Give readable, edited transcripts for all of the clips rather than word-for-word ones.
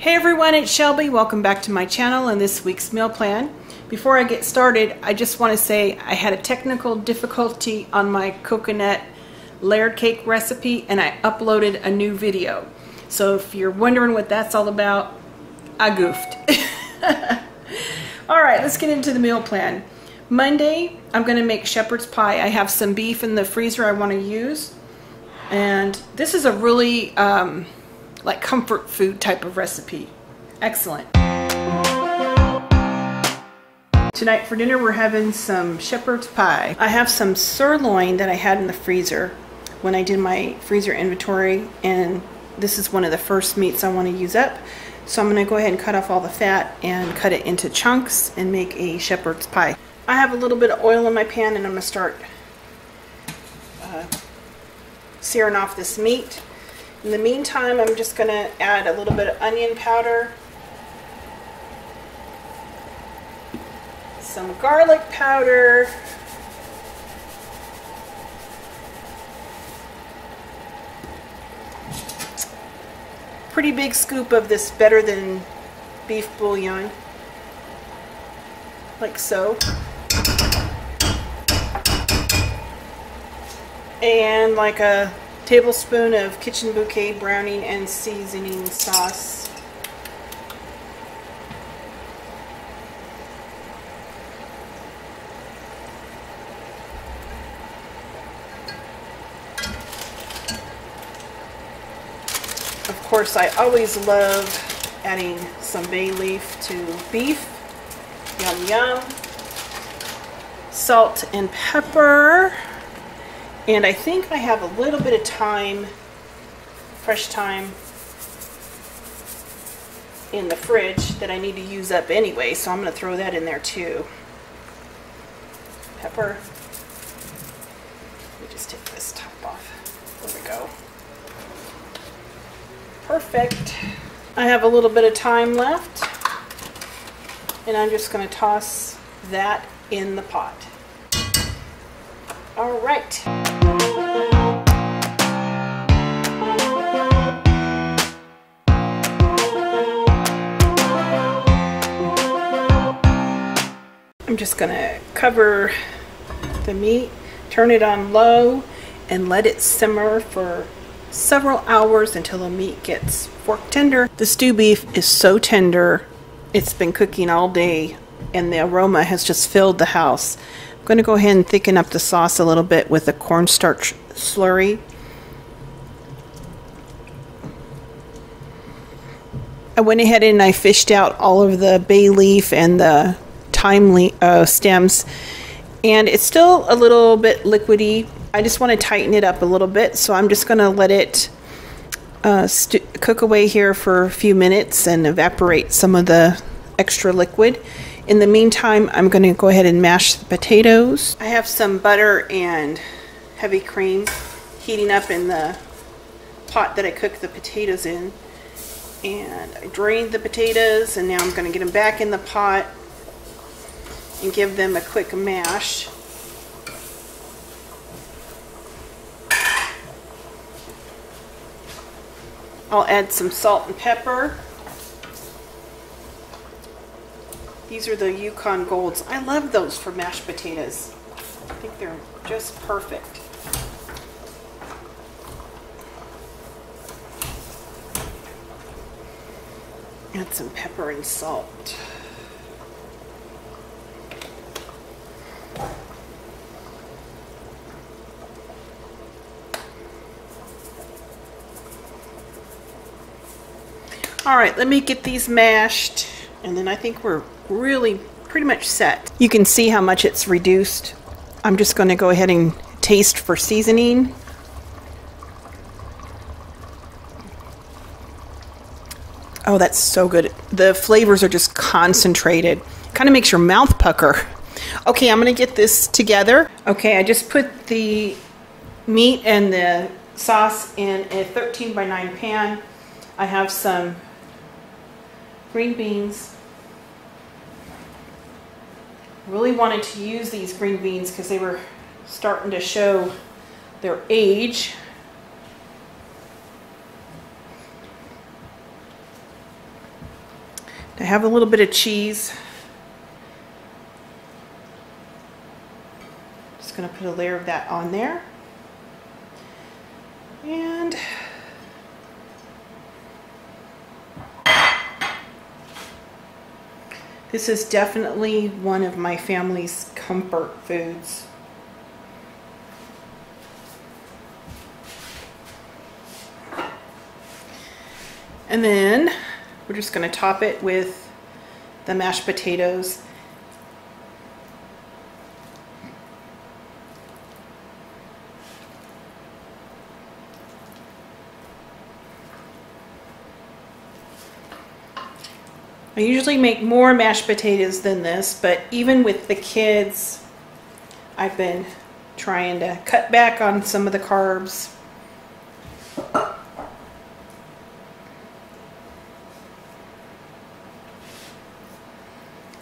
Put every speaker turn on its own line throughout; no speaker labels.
Hey everyone, it's Shelby. Welcome back to my channel and this week's meal plan. Before I get started, I just want to say I had a technical difficulty on my coconut layered cake recipe and I uploaded a new video. So if you're wondering what that's all about, I goofed. Alright, let's get into the meal plan. Monday, I'm going to make shepherd's pie. I have some beef in the freezer I want to use. And this is a really like comfort food type of recipe. Excellent. Tonight for dinner we're having some shepherd's pie. I have some sirloin that I had in the freezer when I did my freezer inventory, and this is one of the first meats I want to use up. So I'm going to go ahead and cut off all the fat and cut it into chunks and make a shepherd's pie. I have a little bit of oil in my pan and I'm going to start searing off this meat. In the meantime, I'm just going to add a little bit of onion powder, some garlic powder, pretty big scoop of this Better Than beef bouillon, like so, and like a tablespoon of Kitchen Bouquet browning and seasoning sauce. Of course, I always love adding some bay leaf to beef. Yum yum. Salt and pepper. And I think I have a little bit of thyme, fresh thyme, in the fridge that I need to use up anyway, so I'm going to throw that in there too. Pepper. Let me just take this top off. There we go. Perfect. I have a little bit of thyme left, and I'm just going to toss that in the pot. All right. I'm just going to cover the meat, turn it on low, and let it simmer for several hours until the meat gets fork tender. The stew beef is so tender. It's been cooking all day, and the aroma has just filled the house. I'm going to go ahead and thicken up the sauce a little bit with a cornstarch slurry. I went ahead and I fished out all of the bay leaf and the thyme stems, and it's still a little bit liquidy. I just want to tighten it up a little bit, so I'm just going to let it cook away here for a few minutes and evaporate some of the extra liquid. In the meantime, I'm going to go ahead and mash the potatoes. I have some butter and heavy cream heating up in the pot that I cooked the potatoes in. And I drained the potatoes, and now I'm going to get them back in the pot and give them a quick mash. I'll add some salt and pepper. These are the Yukon Golds. I love those for mashed potatoes. I think they're just perfect. Add some pepper and salt. Alright, let me get these mashed, and then I think we're really pretty much set. You can see how much it's reduced. I'm just going to go ahead and taste for seasoning. Oh, that's so good. The flavors are just concentrated. Kind of makes your mouth pucker. Okay, I'm going to get this together. Okay, I just put the meat and the sauce in a 13x9 pan. I have some green beans. Really wanted to use these green beans because they were starting to show their age. I have a little bit of cheese. Just going to put a layer of that on there. And this is definitely one of my family's comfort foods. And then we're just going to top it with the mashed potatoes. I usually make more mashed potatoes than this, but even with the kids, I've been trying to cut back on some of the carbs.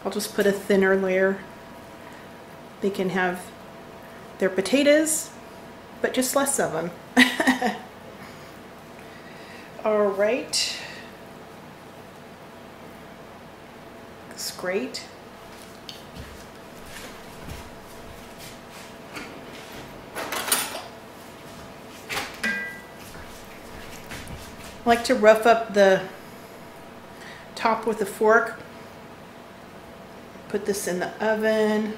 I'll just put a thinner layer. They can have their potatoes, but just less of them. All right. It's great. I like to rough up the top with a fork. Put this in the oven.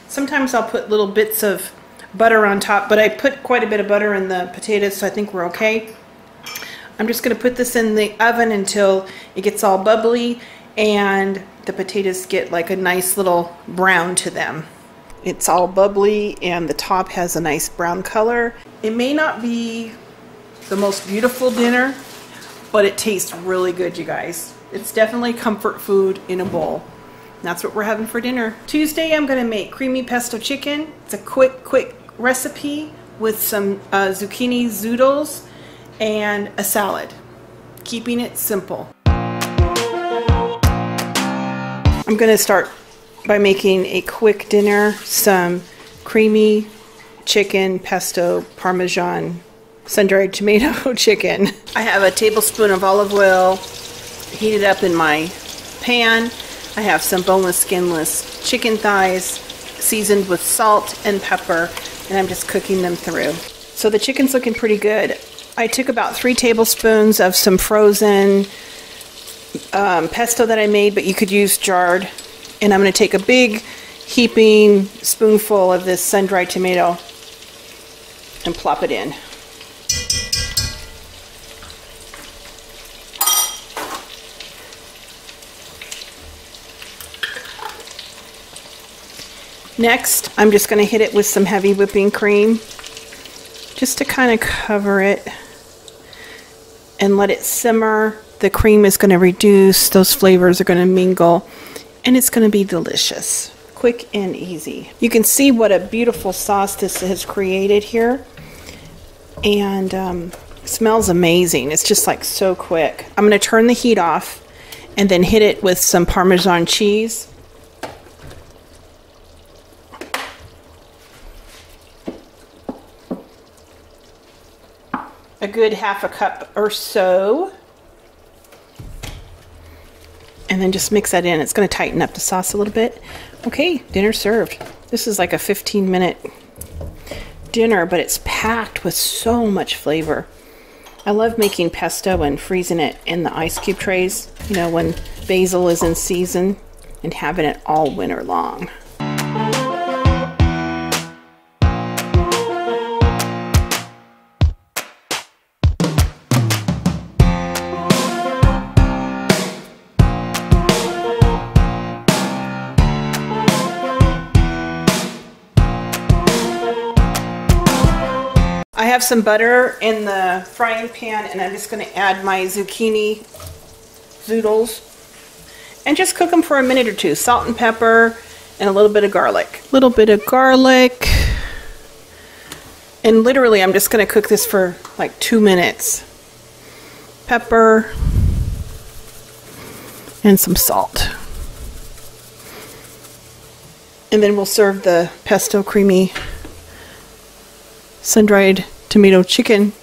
Sometimes I'll put little bits of butter on top, but I put quite a bit of butter in the potatoes, so I think we're okay. I'm just going to put this in the oven until it gets all bubbly and the potatoes get like a nice little brown to them. It's all bubbly and the top has a nice brown color. It may not be the most beautiful dinner, but it tastes really good, you guys. It's definitely comfort food in a bowl. And that's what we're having for dinner. Tuesday, I'm going to make creamy pesto chicken. It's a quick recipe with some zucchini zoodles and a salad. Keeping it simple. I'm going to start by making a quick dinner. Some creamy chicken pesto parmesan sun-dried tomato chicken. I have a tablespoon of olive oil heated up in my pan. I have some boneless, skinless chicken thighs seasoned with salt and pepper, and I'm just cooking them through. So the chicken's looking pretty good. I took about 3 tablespoons of some frozen pesto that I made, but you could use jarred. And I'm going to take a big heaping spoonful of this sun-dried tomato and plop it in. Next, I'm just going to hit it with some heavy whipping cream just to kind of cover it and let it simmer. The cream is going to reduce, those flavors are going to mingle, and it's going to be delicious. Quick and easy. You can see what a beautiful sauce this has created here, and it smells amazing. It's just like so quick. I'm going to turn the heat off and then hit it with some Parmesan cheese. A good half a cup or so. And then just mix that in. It's going to tighten up the sauce a little bit. Okay, dinner served. This is like a 15-minute dinner, but it's packed with so much flavor. I love making pesto and freezing it in the ice cube trays, you know, when basil is in season, and having it all winter long. I have some butter in the frying pan, and I'm just going to add my zucchini zoodles and just cook them for a minute or two. Salt and pepper and a little bit of garlic. A little bit of garlic. And literally I'm just going to cook this for like 2 minutes. Pepper and some salt. And then we'll serve the pesto creamy sun-dried tomato chicken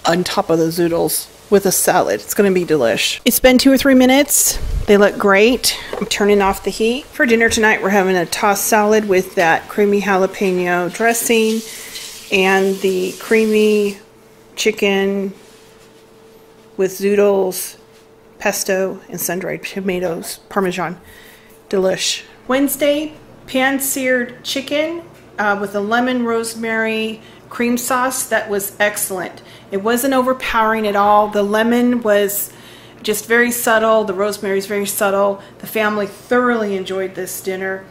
on top of the zoodles with a salad. It's going to be delish. It's been 2 or 3 minutes. They look great. I'm turning off the heat. For dinner tonight, we're having a tossed salad with that creamy jalapeno dressing and the creamy chicken with zoodles, pesto, and sun-dried tomatoes, Parmesan. Delish. Wednesday, pan-seared chicken with a lemon rosemary cream sauce. That was excellent. It wasn't overpowering at all. The lemon was just very subtle. The rosemary is very subtle. The family thoroughly enjoyed this dinner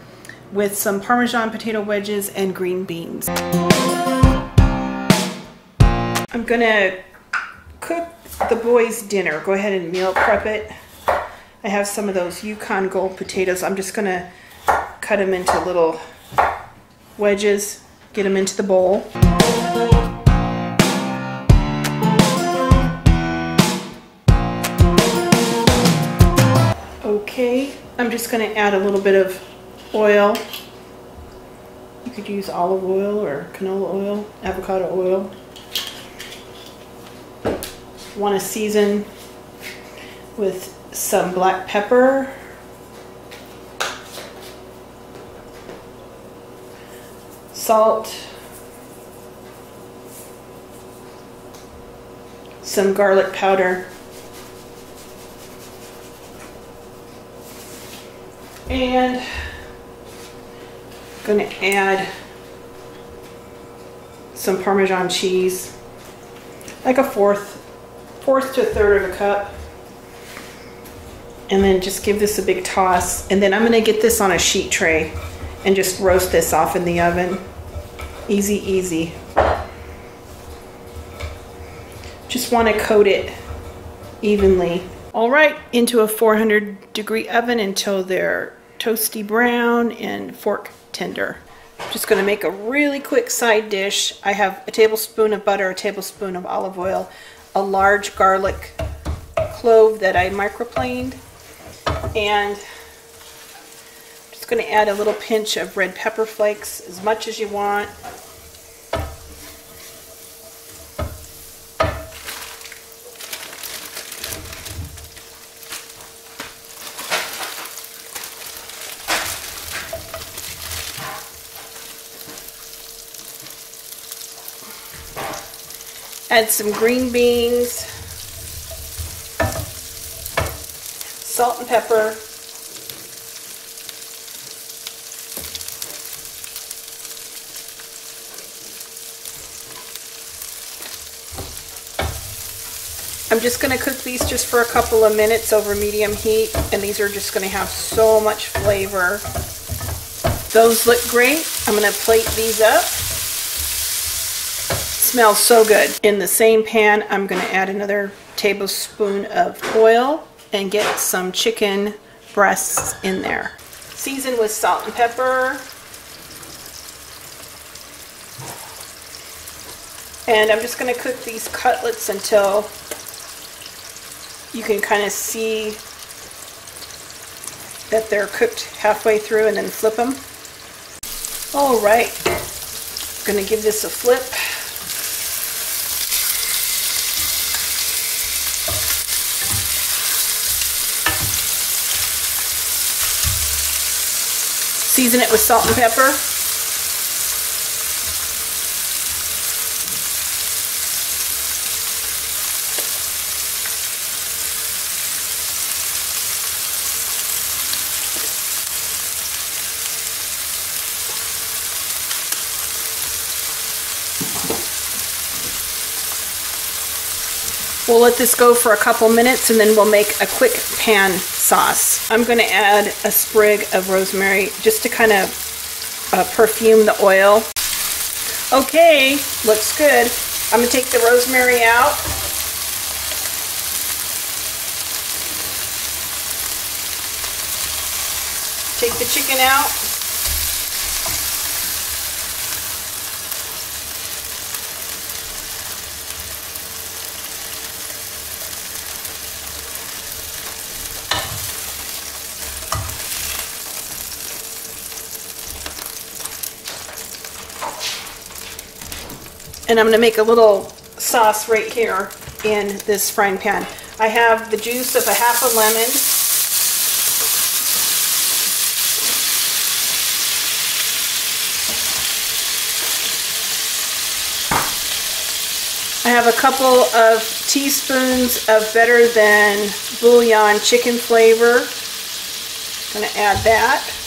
with some Parmesan potato wedges and green beans. I'm gonna cook the boys' dinner. Go ahead and meal prep it. I have some of those Yukon Gold potatoes. I'm just gonna cut them into little wedges, get them into the bowl. Okay, I'm just going to add a little bit of oil. You could use olive oil or canola oil, avocado oil. Want to season with some black pepper, salt, some garlic powder, and I'm going to add some Parmesan cheese, like a fourth to a third of a cup, and then just give this a big toss. And then I'm going to get this on a sheet tray and just roast this off in the oven. Easy, easy. Just want to coat it evenly. All right, into a 400-degree oven until they're toasty brown and fork tender. Just going to make a really quick side dish. I have a tablespoon of butter, a tablespoon of olive oil, a large garlic clove that I microplaned, and I'm just going to add a little pinch of red pepper flakes, as much as you want. Add some green beans, salt and pepper, I'm just going to cook these just for a couple of minutes over medium heat, and these are just going to have so much flavor. Those look great. I'm going to plate these up. Smells so good. In the same pan, I'm going to add another tablespoon of oil and get some chicken breasts in there. Season with salt and pepper. And I'm just going to cook these cutlets until you can kind of see that they're cooked halfway through, and then flip them. All right, I'm going to give this a flip. Season it with salt and pepper. We'll let this go for a couple minutes, and then we'll make a quick pan sauce. I'm going to add a sprig of rosemary just to kind of perfume the oil. Okay, looks good. I'm going to take the rosemary out. Take the chicken out. And I'm going to make a little sauce right here in this frying pan. I have the juice of a half a lemon. I have a couple of teaspoons of Better Than Bouillon chicken flavor. I'm going to add that.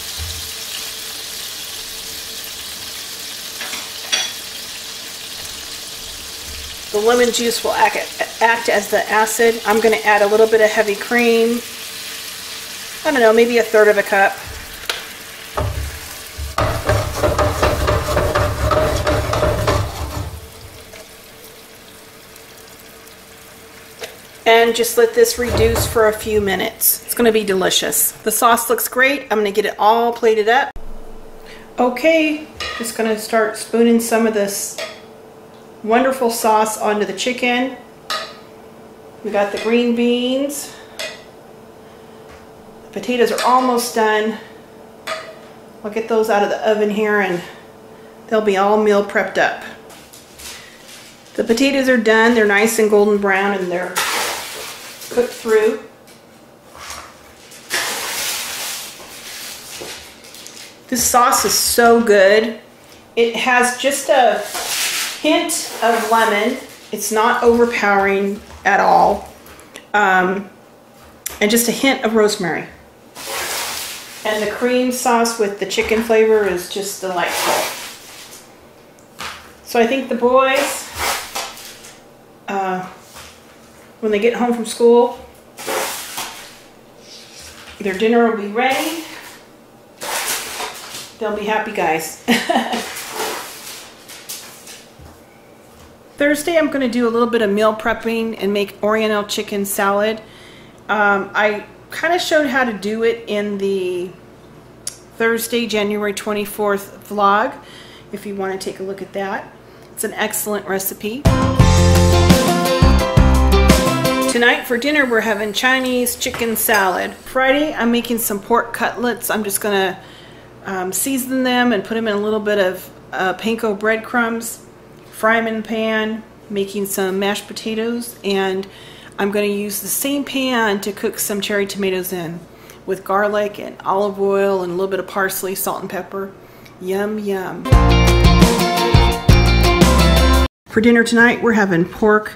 The lemon juice will act as the acid. I'm going to add a little bit of heavy cream. I don't know, maybe 1/3 cup. And just let this reduce for a few minutes. It's going to be delicious. The sauce looks great. I'm going to get it all plated up. Okay, just going to start spooning some of this wonderful sauce onto the chicken. We got the green beans. The potatoes are almost done. I'll get those out of the oven here and they'll be all meal prepped up. The potatoes are done. They're nice and golden brown and they're cooked through. This sauce is so good. It has just a hint of lemon. It's not overpowering at all. And just a hint of rosemary. And the cream sauce with the chicken flavor is just delightful. So I think the boys, when they get home from school, their dinner will be ready. They'll be happy guys. Thursday I'm going to do a little bit of meal prepping and make Oriental chicken salad. I kind of showed how to do it in the Thursday, January 24th vlog, if you want to take a look at that. It's an excellent recipe. Tonight for dinner we're having Chinese chicken salad. Friday I'm making some pork cutlets. I'm just going to season them and put them in a little bit of panko breadcrumbs, fry them in the pan, making some mashed potatoes, and I'm going to use the same pan to cook some cherry tomatoes in with garlic and olive oil and a little bit of parsley, salt and pepper. Yum, yum. For dinner tonight we're having pork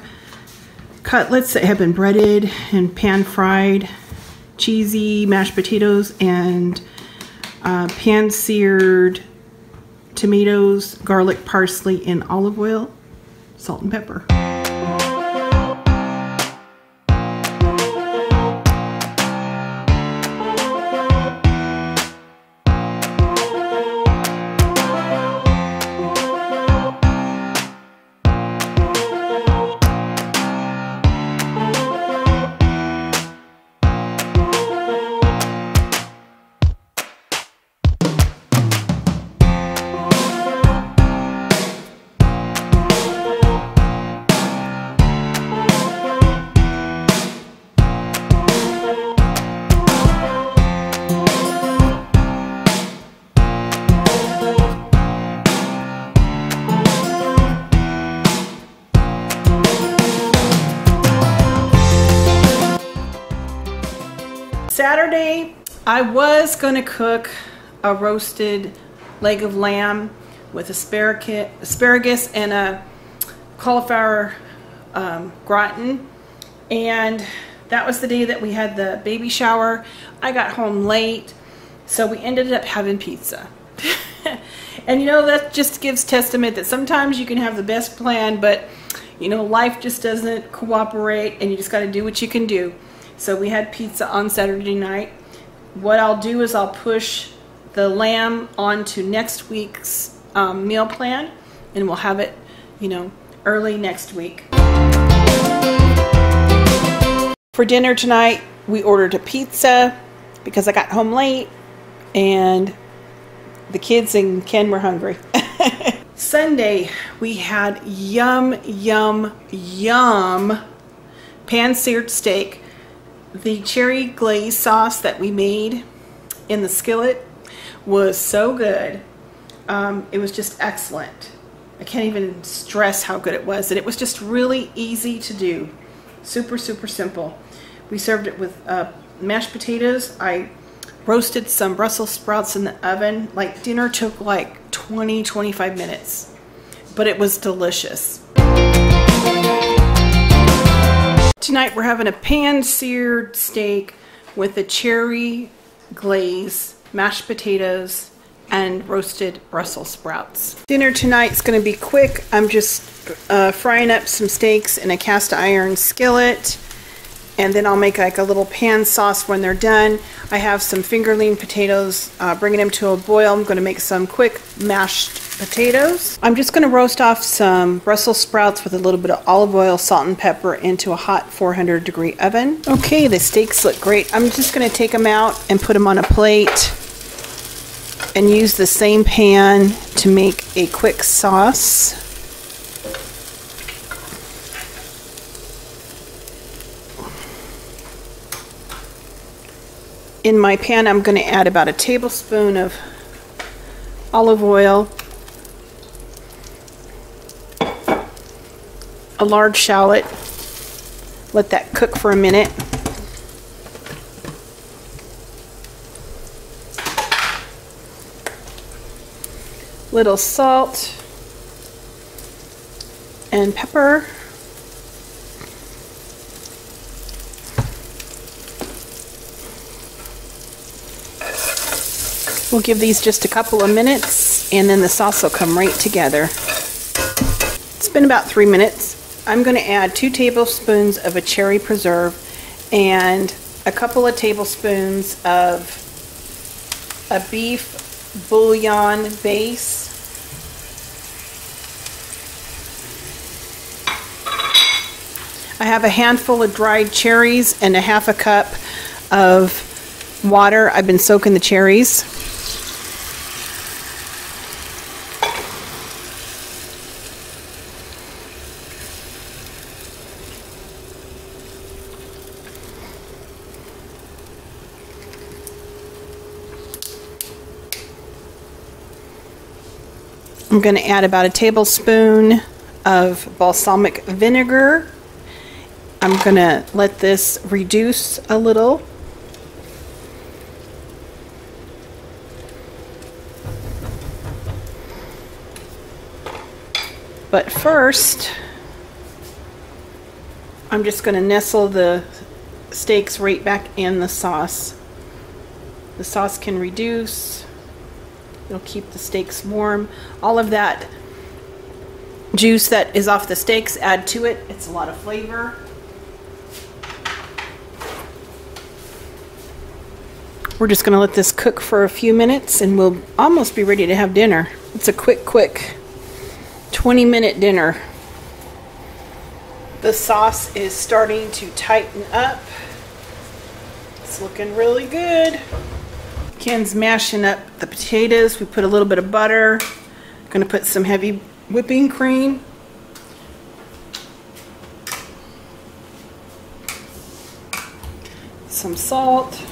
cutlets that have been breaded and pan fried, cheesy mashed potatoes, and pan seared tomatoes, garlic, parsley, and olive oil, salt and pepper. Saturday, I was going to cook a roasted leg of lamb with asparagus and a cauliflower gratin, and that was the day that we had the baby shower. I got home late, so we ended up having pizza. And you know, that just gives testament that sometimes you can have the best plan, but you know, life just doesn't cooperate and you just got to do what you can do. So we had pizza on Saturday night. What I'll do is I'll push the lamb onto next week's meal plan, and we'll have it, you know, early next week. For dinner tonight, we ordered a pizza because I got home late and the kids and Ken were hungry. Sunday, we had yum, yum, yum pan-seared steak. The cherry glaze sauce that we made in the skillet was so good. It was just excellent. I can't even stress how good it was. And it was just really easy to do. Super, super simple. We served it with mashed potatoes. I roasted some Brussels sprouts in the oven. Like, dinner took like 20-25 minutes, but it was delicious. Tonight we're having a pan-seared steak with a cherry glaze, mashed potatoes, and roasted Brussels sprouts. Dinner tonight's going to be quick. I'm just frying up some steaks in a cast iron skillet, and then I'll make like a little pan sauce when they're done. I have some fingerling potatoes, bringing them to a boil. I'm going to make some quick mashed potatoes. I'm just going to roast off some Brussels sprouts with a little bit of olive oil, salt, and pepper into a hot 400-degree oven. Okay, the steaks look great. I'm just going to take them out and put them on a plate and use the same pan to make a quick sauce. In my pan, I'm going to add about a tablespoon of olive oil, a large shallot. Let that cook for a minute. Little salt and pepper. We'll give these just a couple of minutes and then the sauce will come right together. It's been about 3 minutes. I'm going to add 2 tablespoons of a cherry preserve and a couple of tablespoons of a beef bouillon base. I have a handful of dried cherries and a half a cup of water. I've been soaking the cherries. I'm going to add about a tablespoon of balsamic vinegar. I'm going to let this reduce a little. But first, I'm just going to nestle the steaks right back in the sauce. The sauce can reduce. It'll keep the steaks warm. All of that juice that is off the steaks, add to it. It's a lot of flavor. We're just going to let this cook for a few minutes and we'll almost be ready to have dinner. It's a quick 20-minute dinner. The sauce is starting to tighten up. It's looking really good. Ken's mashing up the potatoes. We put a little bit of butter. Going to put some heavy whipping cream. Some salt.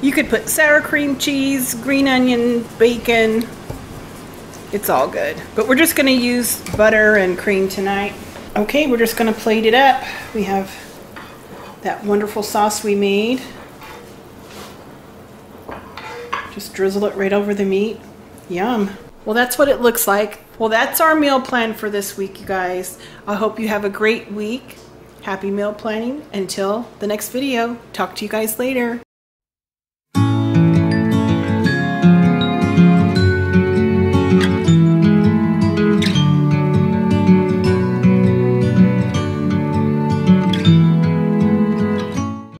You could put sour cream, cheese, green onion, bacon. It's all good. But we're just going to use butter and cream tonight. Okay, we're just going to plate it up. We have that wonderful sauce we made. Just drizzle it right over the meat. Yum. Well, that's what it looks like. Well, that's our meal plan for this week, you guys. I hope you have a great week. Happy meal planning. Until the next video. Talk to you guys later.